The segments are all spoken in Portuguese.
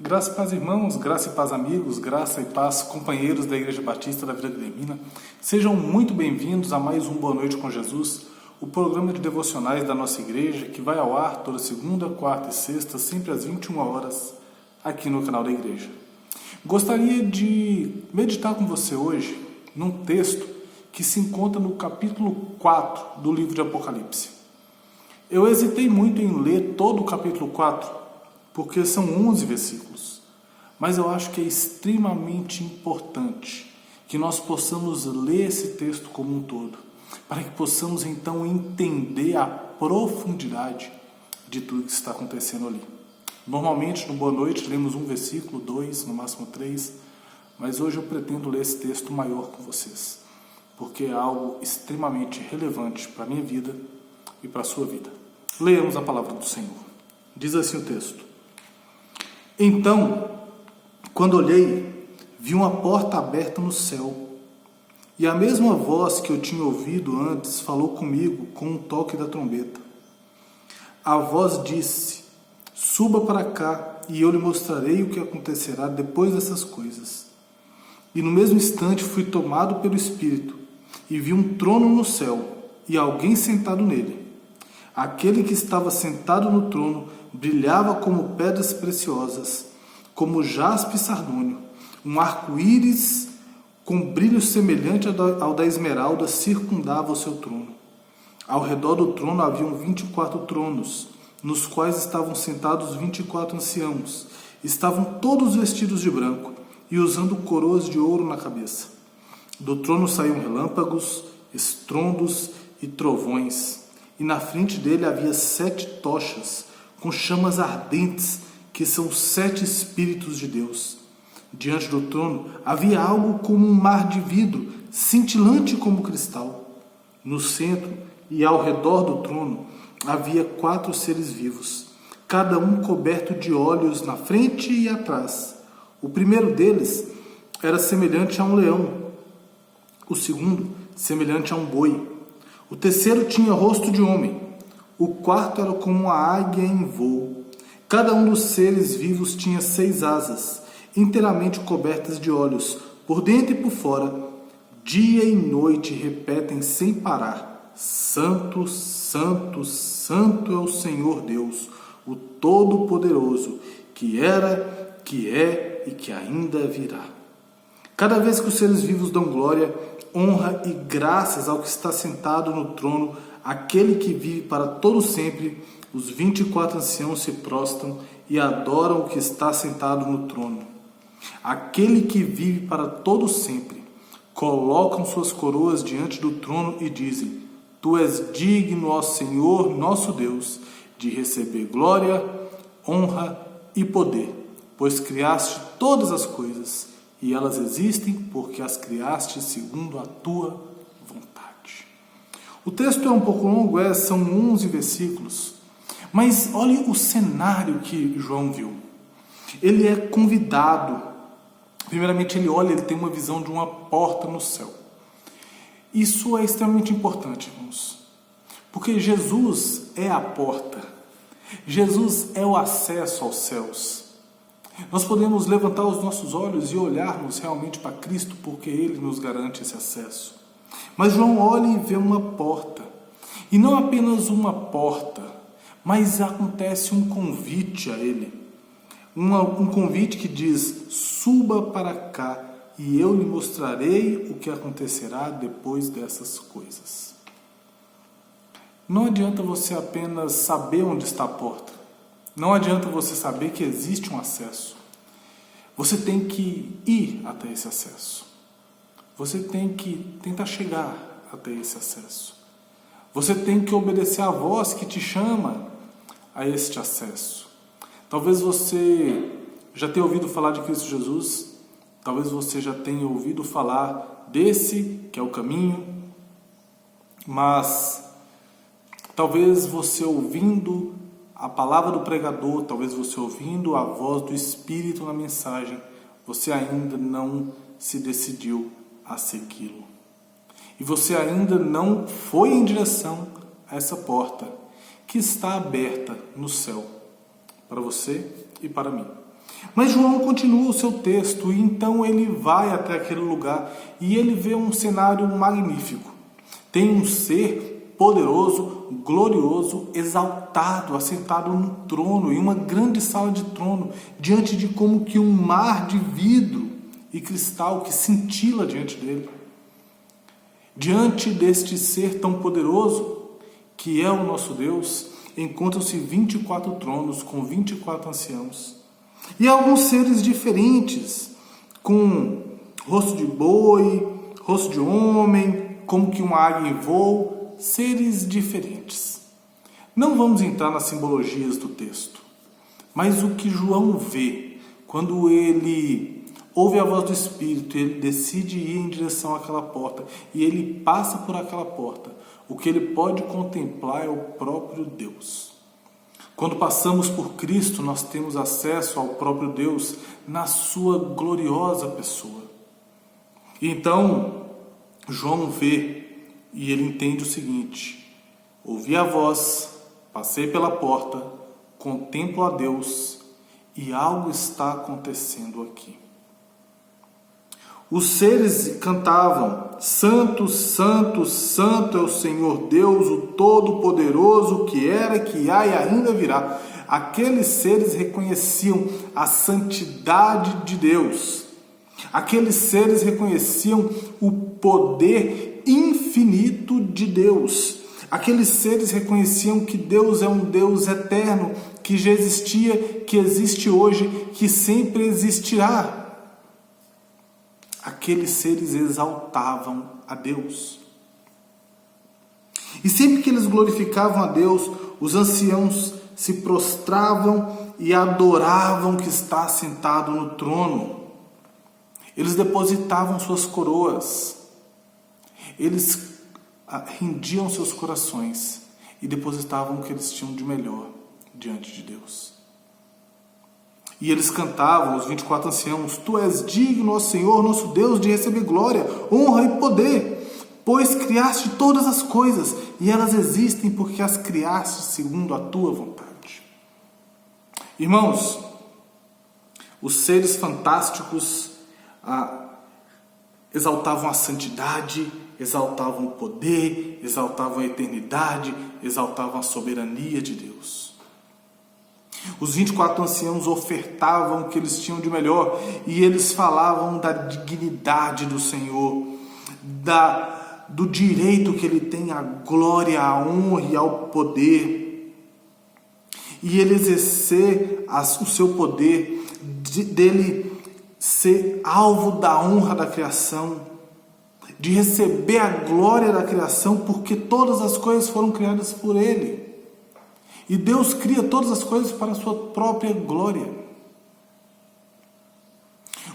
Graça e paz, irmãos, graça e paz, amigos, graça e paz, companheiros da Igreja Batista da Vila Guilhermina. Sejam muito bem-vindos a mais um Boa Noite com Jesus, o programa de devocionais da nossa igreja, que vai ao ar toda segunda, quarta e sexta, sempre às 21 horas, aqui no canal da igreja. Gostaria de meditar com você hoje num texto que se encontra no capítulo 4 do livro de Apocalipse. Eu hesitei muito em ler todo o capítulo 4, porque são 11 versículos, mas eu acho que é extremamente importante que nós possamos ler esse texto como um todo, para que possamos então entender a profundidade de tudo que está acontecendo ali. Normalmente no Boa Noite lemos um versículo, 2, no máximo 3, mas hoje eu pretendo ler esse texto maior com vocês, porque é algo extremamente relevante para a minha vida e para a sua vida. Leamos a palavra do Senhor. Diz assim o texto: Então, quando olhei, vi uma porta aberta no céu, e a mesma voz que eu tinha ouvido antes falou comigo com um toque da trombeta. A voz disse: Suba para cá, e eu lhe mostrarei o que acontecerá depois dessas coisas. E no mesmo instante fui tomado pelo Espírito, e vi um trono no céu, e alguém sentado nele. Aquele que estava sentado no trono brilhava como pedras preciosas, como jaspe e sardônio. Um arco-íris com brilho semelhante ao da esmeralda circundava o seu trono. Ao redor do trono haviam 24 tronos, nos quais estavam sentados 24 anciãos. Estavam todos vestidos de branco e usando coroas de ouro na cabeça. Do trono saíam relâmpagos, estrondos e trovões, e na frente dele havia 7 tochas com chamas ardentes, que são os 7 Espíritos de Deus. Diante do trono havia algo como um mar de vidro, cintilante como cristal. No centro e ao redor do trono havia 4 seres vivos, cada um coberto de olhos na frente e atrás. O primeiro deles era semelhante a um leão, o segundo semelhante a um boi, o terceiro tinha rosto de homem, o quarto era como uma águia em voo. Cada um dos seres vivos tinha 6 asas, inteiramente cobertas de olhos, por dentro e por fora. Dia e noite repetem sem parar: Santo, Santo, Santo é o Senhor Deus, o Todo-Poderoso, que era, que é e que ainda virá. Cada vez que os seres vivos dão glória, honra e graças ao que está sentado no trono, aquele que vive para todo sempre, os 24 anciãos se prostram e adoram o que está sentado no trono. Aquele que vive para todo sempre, colocam suas coroas diante do trono e dizem: Tu és digno, ó Senhor, nosso Deus, de receber glória, honra e poder, pois criaste todas as coisas, e elas existem porque as criaste segundo a tua vontade. O texto é um pouco longo, são 11 versículos, mas olhe o cenário que João viu. Ele é convidado, primeiramente ele olha, ele tem uma visão de uma porta no céu. Isso é extremamente importante, irmãos, porque Jesus é a porta, Jesus é o acesso aos céus. Nós podemos levantar os nossos olhos e olharmos realmente para Cristo, porque Ele nos garante esse acesso. Mas João olha e vê uma porta. E não apenas uma porta, mas acontece um convite a Ele. Um convite que diz: Suba para cá e eu lhe mostrarei o que acontecerá depois dessas coisas. Não adianta você apenas saber onde está a porta. Não adianta você saber que existe um acesso. Você tem que ir até esse acesso. Você tem que tentar chegar até esse acesso. Você tem que obedecer à voz que te chama a este acesso. Talvez você já tenha ouvido falar de Cristo Jesus. Talvez você já tenha ouvido falar desse que é o caminho. Mas talvez você ouvindo a palavra do pregador, talvez você ouvindo a voz do Espírito na mensagem, você ainda não se decidiu a segui-lo. E você ainda não foi em direção a essa porta que está aberta no céu, para você e para mim. Mas João continua o seu texto e então ele vai até aquele lugar e ele vê um cenário magnífico. Tem um ser poderoso, glorioso, exaltado, assentado no trono, em uma grande sala de trono, diante de como que um mar de vidro e cristal que cintila diante dele. Diante deste ser tão poderoso, que é o nosso Deus, encontram-se 24 tronos com 24 anciãos. E alguns seres diferentes, com rosto de boi, rosto de homem, como que uma águia em voo, seres diferentes. Não vamos entrar nas simbologias do texto, mas o que João vê, quando ele ouve a voz do Espírito, ele decide ir em direção àquela porta, e ele passa por aquela porta, o que ele pode contemplar é o próprio Deus. Quando passamos por Cristo, nós temos acesso ao próprio Deus na sua gloriosa pessoa. E então, João vê e ele entende o seguinte: ouvi a voz, passei pela porta, contemplo a Deus e algo está acontecendo aqui. Os seres cantavam: Santo, Santo, Santo é o Senhor Deus, o Todo-Poderoso, que era, que há e ainda virá. Aqueles seres reconheciam a santidade de Deus. Aqueles seres reconheciam o poder infinito de Deus. Aqueles seres reconheciam que Deus é um Deus eterno, que já existia, que existe hoje, que sempre existirá. Aqueles seres exaltavam a Deus. E sempre que eles glorificavam a Deus, os anciãos se prostravam e adoravam que está sentado no trono. Eles depositavam suas coroas. Eles rendiam seus corações e depositavam o que eles tinham de melhor diante de Deus. E eles cantavam, os 24 anciãos: Tu és digno, ó Senhor, nosso Deus, de receber glória, honra e poder, pois criaste todas as coisas, e elas existem porque as criaste segundo a tua vontade. Irmãos, os seres fantásticos exaltavam a santidade, exaltavam o poder, exaltavam a eternidade, exaltavam a soberania de Deus. Os 24 anciãos ofertavam o que eles tinham de melhor e eles falavam da dignidade do Senhor, do direito que Ele tem à glória, à honra e ao poder. E Ele exercer o seu poder, dele ser alvo da honra da criação, de receber a glória da criação, porque todas as coisas foram criadas por Ele. E Deus cria todas as coisas para a sua própria glória.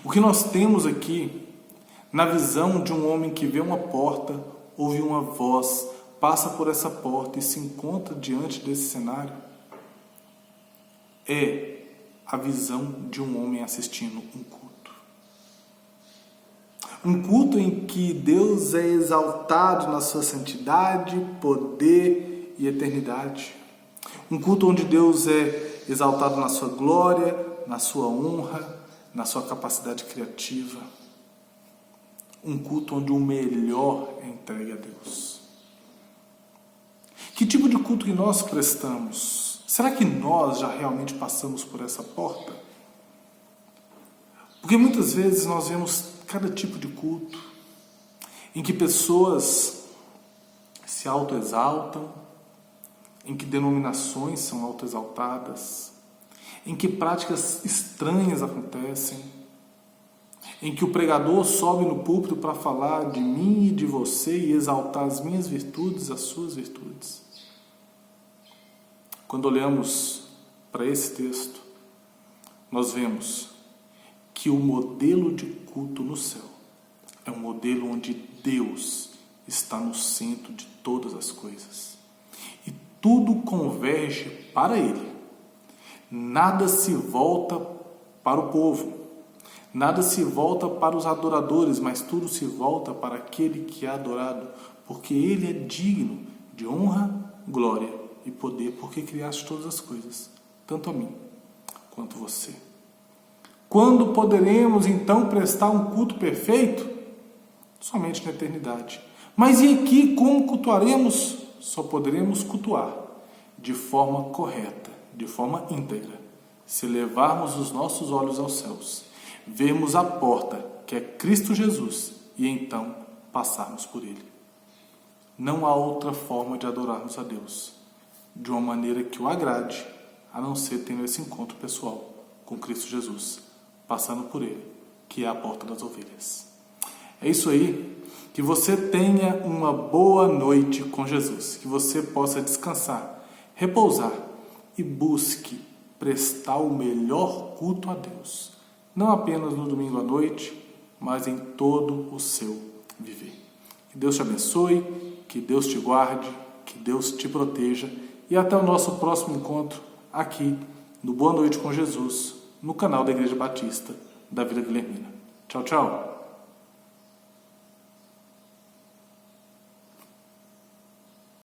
O que nós temos aqui, na visão de um homem que vê uma porta, ouve uma voz, passa por essa porta e se encontra diante desse cenário, é a visão de um homem assistindo um culto. Um culto em que Deus é exaltado na sua santidade, poder e eternidade. Um culto onde Deus é exaltado na sua glória, na sua honra, na sua capacidade criativa. Um culto onde o melhor é entregue a Deus. Que tipo de culto que nós prestamos? Será que nós já realmente passamos por essa porta? Porque muitas vezes nós vemos cada tipo de culto em que pessoas se autoexaltam, em que denominações são autoexaltadas, em que práticas estranhas acontecem, em que o pregador sobe no púlpito para falar de mim e de você e exaltar as minhas virtudes, as suas virtudes. Quando olhamos para esse texto, nós vemos que o modelo de culto no céu é um modelo onde Deus está no centro de todas as coisas. Tudo converge para Ele. Nada se volta para o povo. Nada se volta para os adoradores, mas tudo se volta para aquele que é adorado, porque Ele é digno de honra, glória e poder, porque criaste todas as coisas, tanto a mim quanto você. Quando poderemos então prestar um culto perfeito? Somente na eternidade. Mas e aqui como cultuaremos? Só poderemos cultuar de forma correta, de forma íntegra, se levarmos os nossos olhos aos céus, vermos a porta, que é Cristo Jesus, e então passarmos por Ele. Não há outra forma de adorarmos a Deus de uma maneira que o agrade, a não ser tendo esse encontro pessoal com Cristo Jesus, passando por Ele, que é a porta das ovelhas. É isso aí. Que você tenha uma boa noite com Jesus, que você possa descansar, repousar e busque prestar o melhor culto a Deus, não apenas no domingo à noite, mas em todo o seu viver. Que Deus te abençoe, que Deus te guarde, que Deus te proteja e até o nosso próximo encontro aqui no Boa Noite com Jesus, no canal da Igreja Batista da Vila Guilhermina. Tchau, tchau!